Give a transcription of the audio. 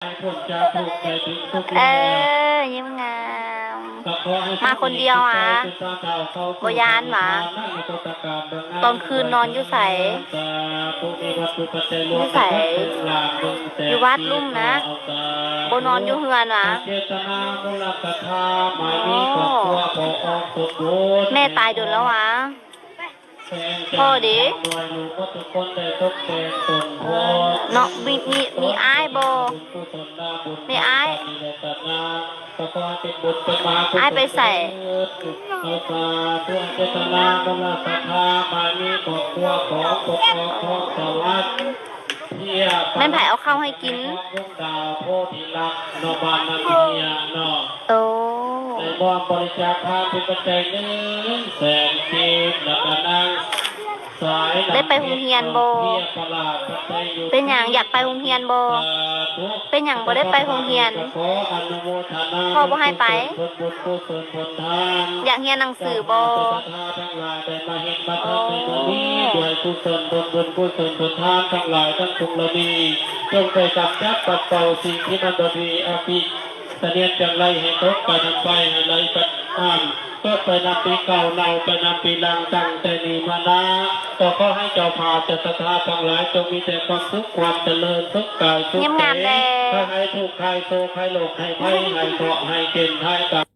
เออยิ้มงาม มาคนเดียวอ่ะบยานหวะตอนคืนนอนอยู่ใสอยู่ใสอยู่วัดลุ่มนะบนอนอยู่เฮือนหวะแม่ตายโดนแล้วหวะพ่อดิเนาะมีอ้ายบ่มีอ้ายไปใส่แม่ไผ่เอาข้าวให้กินโอ้ในบอมบริจาคทานเป็นปัจจัย100,000 กีบแล้วก็นั่งสาย ได้ไปโรงเรียนโบเป็นอย่างอยากไปโรงเรียนโบเป็นอย่างบ่ได้ไปโรงเรียนพ่อบ่ให้ไปอยากเรียนหนังสือโบด้วยกุศลบุญกุศลผลทานทั้งหลายทั้งทุกเหล่านี้จงไปกำจัดปัดเป่าสิ่งที่มันบดีอาภิเสนียดจังไรให้ตกไปนำไปให้ไหลไปอ่านก็ไปนำปีเก่าเนาไปนำปีลังตั้งแต่นี้มานะก็ขอให้เจ้าภาพจะศรัทธาทั้งหลายจงมีแต่ความสุขความเจริญทุกกายทุกใจให้ทุกข์ให้โศกให้โลกให้ภัยให้เคราะห์ให้เกณฑ์ให้กับ